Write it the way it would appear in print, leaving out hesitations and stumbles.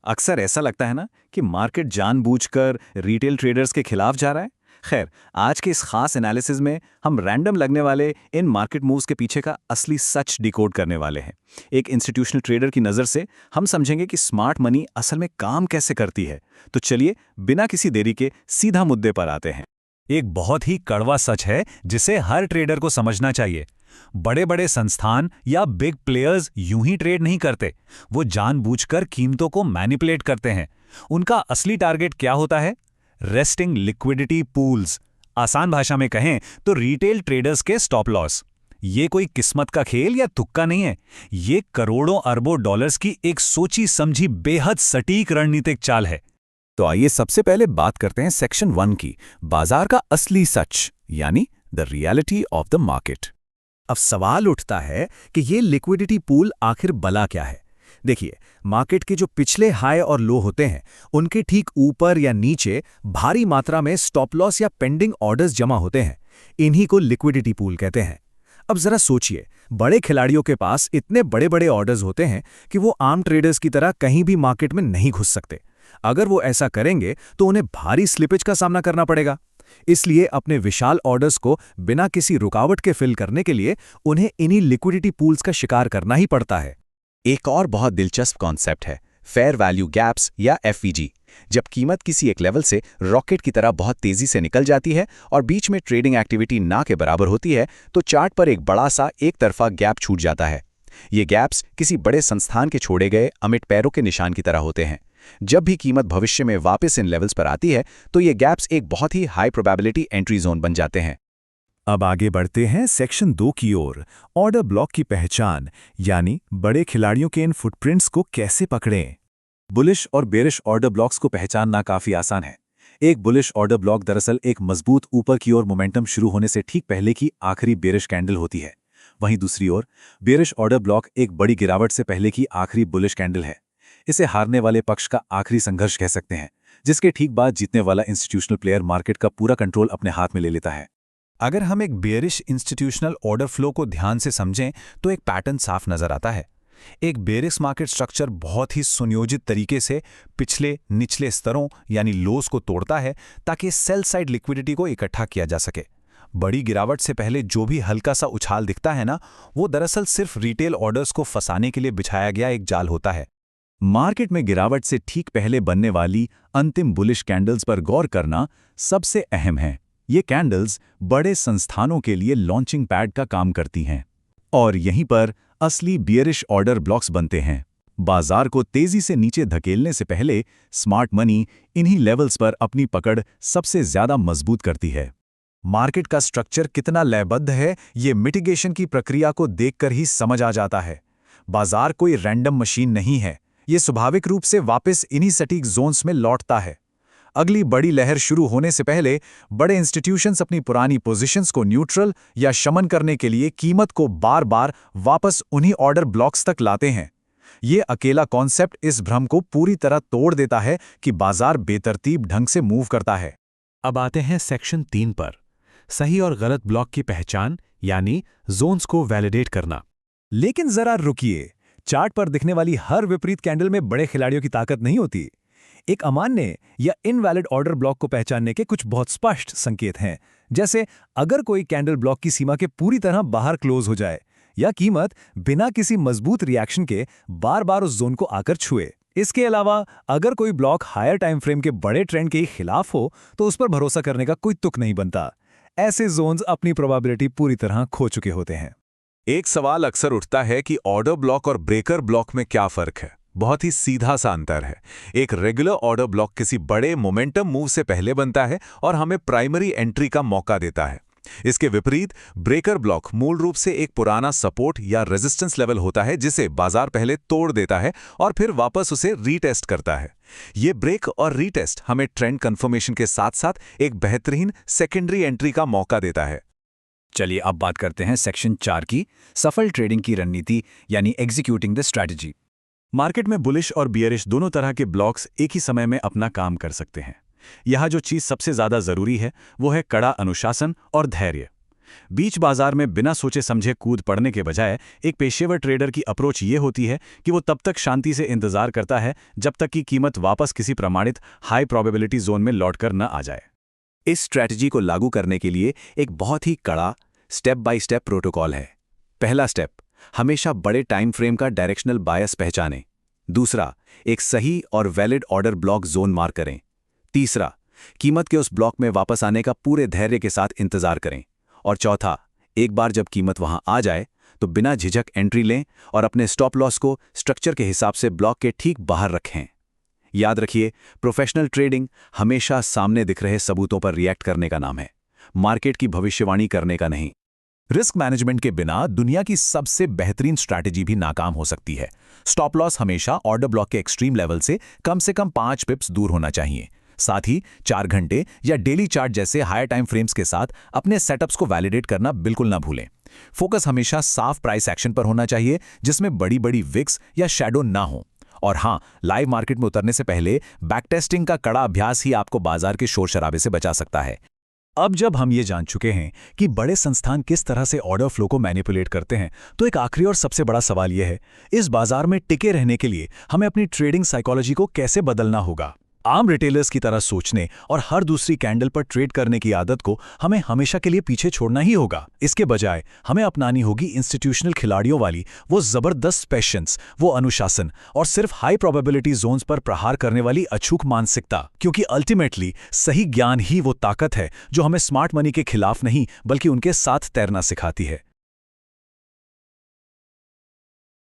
अक्सर ऐसा लगता है ना कि मार्केट जानबूझकर रिटेल ट्रेडर्स के खिलाफ जा रहा है। खैर, आज के इस खास एनालिसिस में हम रैंडम लगने वाले इन मार्केट मूव्स के पीछे का असली सच डिकोड करने वाले हैं। एक इंस्टीट्यूशनल ट्रेडर की नज़र से हम समझेंगे कि स्मार्ट मनी असल में काम कैसे करती है। तो चलिए, बिना किसी देरी के सीधा मुद्दे पर आते हैं। एक बहुत ही कड़वा सच है जिसे हर ट्रेडर को समझना चाहिए। बड़े बड़े संस्थान या बिग प्लेयर्स यूं ही ट्रेड नहीं करते। वो जानबूझकर कीमतों को मैनिपुलेट करते हैं। उनका असली टारगेट क्या होता है? Resting liquidity pools. आसान भाषा में कहें तो रिटेल ट्रेडर्स के स्टॉप लॉस। ये कोई किस्मत का खेल या तुक्का नहीं है। ये करोड़ों अरबों डॉलर्स की एक सोची समझी बेहद सटीक रणनीतिक चाल है। तो आइए सबसे पहले बात करते हैं सेक्शन 1 की, बाजार का असली सच, यानी the reality of the market. अब सवाल उठता है कि ये लिक्विडिटी पूल आखिर भला क्या है। देखिए, मार्केट के जो पिछले हाई और लो होते हैं, उनके ठीक ऊपर या नीचे भारी मात्रा में स्टॉप लॉस या पेंडिंग ऑर्डर्स जमा होते हैं। इन्हीं को लिक्विडिटी पूल कहते हैं। अब जरा सोचिए, बड़े खिलाड़ियों के पास इतने बड़े बड़े ऑर्डर्स होते हैं कि वो आम ट्रेडर्स की तरह कहीं भी मार्केट में नहीं घुस सकते। अगर वो ऐसा करेंगे तो उन्हें भारी स्लिपेज का सामना करना पड़ेगा। इसलिए अपने विशाल ऑर्डर्स को बिना किसी रुकावट के फिल करने के लिए उन्हें इन्हीं लिक्विडिटी पूल्स का शिकार करना ही पड़ता है। एक और बहुत दिलचस्प कॉन्सेप्ट है फेयर वैल्यू गैप्स या एफवीजी। जब कीमत किसी एक लेवल से रॉकेट की तरह बहुत तेजी से निकल जाती है और बीच में ट्रेडिंग एक्टिविटी ना के बराबर होती है, तो चार्ट पर एक बड़ा सा एक तरफा गैप छूट जाता है। ये गैप्स किसी बड़े संस्थान के छोड़े गए अमिट पैरों के निशान की तरह होते हैं। जब भी कीमत भविष्य में वापस इन लेवल्स पर आती है, तो ये गैप्स एक बहुत ही हाई प्रोबेबिलिटी एंट्री जोन बन जाते हैं। अब आगे बढ़ते हैं सेक्शन 2 की ओर, ऑर्डर ब्लॉक की पहचान, यानी बड़े खिलाड़ियों के इन फुटप्रिंट्स को कैसे पकड़ें। बुलिश और बेरिश ऑर्डर ब्लॉक्स को पहचानना काफी आसान है। एक बुलिश ऑर्डर ब्लॉक दरअसल एक मजबूत ऊपर की ओर मोमेंटम शुरू होने से ठीक पहले की आखिरी बेरिश कैंडल होती है। वहीं दूसरी ओर बेरिश ऑर्डर ब्लॉक एक बड़ी गिरावट से पहले की आखिरी बुलिश कैंडल है। इसे हारने वाले पक्ष का आखिरी संघर्ष कह सकते हैं, जिसके ठीक बाद जीतने वाला इंस्टीट्यूशनल प्लेयर मार्केट का पूरा कंट्रोल अपने हाथ में ले लेता है। अगर हम एक बेरिश इंस्टीट्यूशनल ऑर्डर फ्लो को ध्यान से समझें तो एक पैटर्न साफ नजर आता है। एक बेरिश मार्केट स्ट्रक्चर बहुत ही सुनियोजित तरीके से पिछले निचले स्तरों यानी लोस को तोड़ता है ताकि सेल साइड लिक्विडिटी को इकट्ठा किया जा सके। बड़ी गिरावट से पहले जो भी हल्का सा उछाल दिखता है ना, वो दरअसल सिर्फ रिटेल ऑर्डर्स को फंसाने के लिए बिछाया गया एक जाल होता है। मार्केट में गिरावट से ठीक पहले बनने वाली अंतिम बुलिश कैंडल्स पर गौर करना सबसे अहम है। ये कैंडल्स बड़े संस्थानों के लिए लॉन्चिंग पैड का काम करती हैं और यहीं पर असली बियरिश ऑर्डर ब्लॉक्स बनते हैं। बाजार को तेजी से नीचे धकेलने से पहले स्मार्ट मनी इन्हीं लेवल्स पर अपनी पकड़ सबसे ज्यादा मजबूत करती है। मार्केट का स्ट्रक्चर कितना लयबद्ध है, ये मिटिगेशन की प्रक्रिया को देखकर ही समझ आ जाता है। बाजार कोई रैंडम मशीन नहीं है। ये स्वाभाविक रूप से वापस इन्हीं सटीक जोन्स में लौटता है। अगली बड़ी लहर शुरू होने से पहले बड़े इंस्टीट्यूशंस अपनी पुरानी पोजीशंस को न्यूट्रल या शमन करने के लिए कीमत को बार बार वापस उन्हीं ऑर्डर ब्लॉक्स तक लाते हैं। ये अकेला कॉन्सेप्ट इस भ्रम को पूरी तरह तोड़ देता है कि बाजार बेतरतीब ढंग से मूव करता है। अब आते हैं सेक्शन 3 पर, सही और गलत ब्लॉक की पहचान, यानी जोन्स को वैलिडेट करना। लेकिन जरा रुकिए, चार्ट पर दिखने वाली हर विपरीत कैंडल में बड़े खिलाड़ियों की ताकत नहीं होती। एक अमान्य या इनवैलिड ऑर्डर ब्लॉक को पहचानने के कुछ बहुत स्पष्ट संकेत हैं, जैसे अगर कोई कैंडल ब्लॉक की सीमा के पूरी तरह बाहर क्लोज हो जाए या कीमत बिना किसी मजबूत रिएक्शन के बार बार उस जोन को आकर छुए। इसके अलावा अगर कोई ब्लॉक हायर टाइम फ्रेम के बड़े ट्रेंड के खिलाफ हो तो उस पर भरोसा करने का कोई तुक नहीं बनता। ऐसे जोन्स अपनी प्रोबेबिलिटी पूरी तरह खो चुके होते हैं। एक सवाल अक्सर उठता है कि ऑर्डर ब्लॉक और ब्रेकर ब्लॉक में क्या फर्क है। बहुत ही सीधा सा अंतर है। एक रेगुलर ऑर्डर ब्लॉक किसी बड़े मोमेंटम मूव से पहले बनता है और हमें प्राइमरी एंट्री का मौका देता है। इसके विपरीत ब्रेकर ब्लॉक मूल रूप से एक पुराना सपोर्ट या रेजिस्टेंस लेवल होता है जिसे बाजार पहले तोड़ देता है और फिर वापस उसे रीटेस्ट करता है। ये ब्रेक और रीटेस्ट हमें ट्रेंड कंफर्मेशन के साथ साथ एक बेहतरीन सेकेंडरी एंट्री का मौका देता है। चलिए अब बात करते हैं सेक्शन 4 की, सफल ट्रेडिंग की रणनीति, यानी एग्जीक्यूटिंग द स्ट्रैटेजी। मार्केट में बुलिश और बियरिश दोनों तरह के ब्लॉक्स एक ही समय में अपना काम कर सकते हैं। यहाँ जो चीज़ सबसे ज़्यादा ज़रूरी है वो है कड़ा अनुशासन और धैर्य। बीच बाजार में बिना सोचे समझे कूद पड़ने के बजाय एक पेशेवर ट्रेडर की अप्रोच ये होती है कि वो तब तक शांति से इंतजार करता है जब तक कि कीमत वापस किसी प्रमाणित हाई प्रोबेबिलिटी जोन में लौटकर न आ जाए। इस स्ट्रैटेजी को लागू करने के लिए एक बहुत ही कड़ा स्टेप बाय स्टेप प्रोटोकॉल है। पहला स्टेप, हमेशा बड़े टाइम फ्रेम का डायरेक्शनल बायस पहचानें। दूसरा, एक सही और valid order block zone mark करें। तीसरा, कीमत के उस ब्लॉक में वापस आने का पूरे धैर्य के साथ इंतजार करें। और चौथा, एक बार जब कीमत वहां आ जाए तो बिना झिझक एंट्री लें और अपने स्टॉप लॉस को स्ट्रक्चर के हिसाब से ब्लॉक के ठीक बाहर रखें। याद रखिए, प्रोफेशनल ट्रेडिंग हमेशा सामने दिख रहे सबूतों पर रिएक्ट करने का नाम है, मार्केट की भविष्यवाणी करने का नहीं। रिस्क मैनेजमेंट के बिना दुनिया की सबसे बेहतरीन स्ट्रैटेजी भी नाकाम हो सकती है। स्टॉप लॉस हमेशा ऑर्डर ब्लॉक के एक्सट्रीम लेवल से कम 5 पिप्स दूर होना चाहिए। साथ ही 4 घंटे या डेली चार्ट जैसे हायर टाइम फ्रेम्स के साथ अपने सेटअप्स को वैलिडेट करना बिल्कुल ना भूलें। फोकस हमेशा साफ प्राइस एक्शन पर होना चाहिए जिसमें बड़ी बड़ी विक्स या शैडो ना हो। और हां, लाइव मार्केट में उतरने से पहले बैकटेस्टिंग का कड़ा अभ्यास ही आपको बाजार के शोर शराबे से बचा सकता है। अब जब हम ये जान चुके हैं कि बड़े संस्थान किस तरह से ऑर्डर फ्लो को मैनिपुलेट करते हैं, तो एक आखिरी और सबसे बड़ा सवाल यह है, इस बाजार में टिके रहने के लिए हमें अपनी ट्रेडिंग साइकोलॉजी को कैसे बदलना होगा। आम रिटेलर्स की तरह सोचने और हर दूसरी कैंडल पर ट्रेड करने की आदत को हमें हमेशा के लिए पीछे छोड़ना ही होगा। इसके बजाय हमें अपनानी होगी इंस्टीट्यूशनल खिलाड़ियों वाली वो जबरदस्त पेशेंस, वो अनुशासन और सिर्फ हाई प्रोबेबिलिटी जोन्स पर प्रहार करने वाली अचूक मानसिकता, क्योंकि अल्टीमेटली सही ज्ञान ही वो ताकत है जो हमें स्मार्ट मनी के खिलाफ नहीं बल्कि उनके साथ तैरना सिखाती है।